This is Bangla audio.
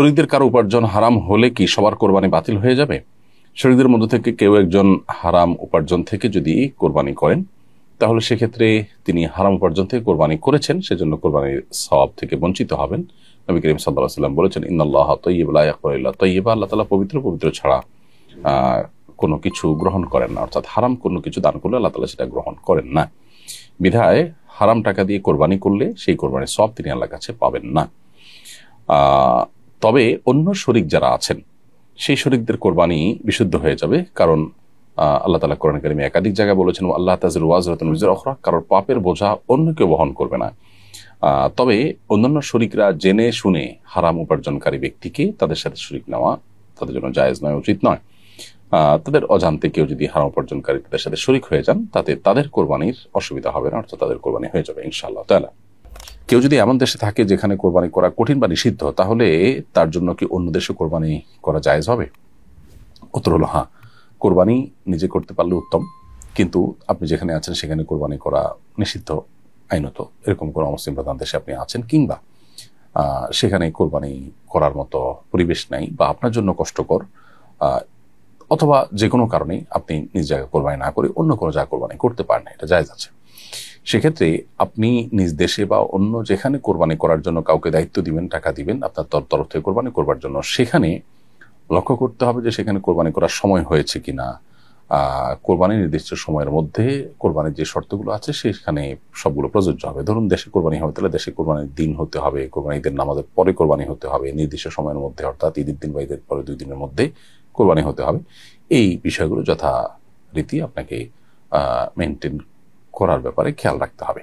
শরীরদের কারো উপার্জন হারাম হলে কি সবার কোরবানি বাতিল হয়ে যাবে? শরীরদের মধ্য থেকে কেউ একজন হারাম উপার্জন থেকে যদি কোরবানি করেন, তাহলে সেক্ষেত্রে তিনি হারাম উপার্জন থেকে কোরবানি করেছেন, সেজন্য কোরবানির সওয়াব থেকে বঞ্চিত হবেন। নবী করিম সাল্লাল্লাহু আলাইহি ওয়াসাল্লাম বলেছেন, ইন্নাল্লাহা তাইয়্যিবুন লা ইয়াকবালু ইল্লা তাইয়্যিবা। আল্লাহ তাআলা পবিত্র, পবিত্র ছাড়া কোনো কিছু গ্রহণ করেন না। অর্থাৎ হারাম কোনো কিছু দান করলে আল্লাহ তাআলা সেটা গ্রহণ করেন না। বিধায় হারাম টাকা দিয়ে কোরবানি করলে সেই কোরবানির সওয়াব তিনি আল্লাহর কাছে পাবেন না। তবে অন্য শরিক যারা আছেন সেই শরিকদের কোরবানি বিশুদ্ধ হয়ে যাবে, কারণ আল্লাহ তাআলা কোরআন কারীমে একাধিক জায়গায় বলেছেন, আল্লাহ তাযিরু ওয়াজিরাতুন বিজরি উখরা, কারোর পাপের বোঝা অন্য কেউ বহন করবে না। তবে অন্যান্য শরিকরা জেনে শুনে হারাম উপার্জনকারী ব্যক্তিকে তাদের সাথে শরিক নেওয়া তাদের জন্য জায়েজ নয়, উচিত নয়। তাদের অজান্তে কেউ যদি হারাম উপার্জনকারী তাদের সাথে শরিক হয়ে যান, তাতে তাদের কোরবানির অসুবিধা হবে না, অর্থাৎ তাদের কোরবানি হয়ে যাবে ইনশাআল্লাহ তাআলা। কেউ যদি এমন দেশে থাকে যেখানে কোরবানি করা কঠিন বা নিষিদ্ধ, তাহলে তার জন্য কি অন্য দেশে কোরবানি করা জায়েজ হবে? উত্তর হলো হ্যাঁ, কোরবানি নিজে করতে পারলে উত্তম, কিন্তু আপনি যেখানে আছেন সেখানে কোরবানি করা নিষিদ্ধ আইনত, এরকম কোনো মুসলিম প্রধান দেশে আপনি আছেন, কিংবা সেখানে কোরবানি করার মতো পরিবেশ নাই বা আপনার জন্য কষ্টকর, অথবা যে কোনো কারণে আপনি নিজ জায়গায় কোরবানি না করে অন্য কোনো জায়গায় কোরবানি করতে পারেন না, এটা জায়েজ আছে। সেক্ষেত্রে আপনি নিজ দেশে বা অন্য যেখানে কোরবানি করার জন্য কাউকে দায়িত্ব দিবেন, টাকা দিবেন আপনার তরফ থেকে কোরবানি করবার জন্য, সেখানে লক্ষ্য করতে হবে যে সেখানে কোরবানি করার সময় হয়েছে কিনা। কোরবানির নির্দিষ্ট সময়ের মধ্যে কোরবানির যে শর্তগুলো আছে সেখানে সবগুলো প্রযোজ্য হবে। ধরুন দেশে কোরবানি হবে, তাহলে দেশে কোরবানির দিন হতে হবে, কোরবানি ঈদের নামাজের পরে কোরবানি হতে হবে, নির্দিষ্ট সময়ের মধ্যে, অর্থাৎ ঈদের দিন বা ঈদের পরে 2 দিনের মধ্যে কোরবানি হতে হবে। এই বিষয়গুলো যথারীতি আপনাকে মেনটেন করার ব্যাপারে খেয়াল রাখতে হবে।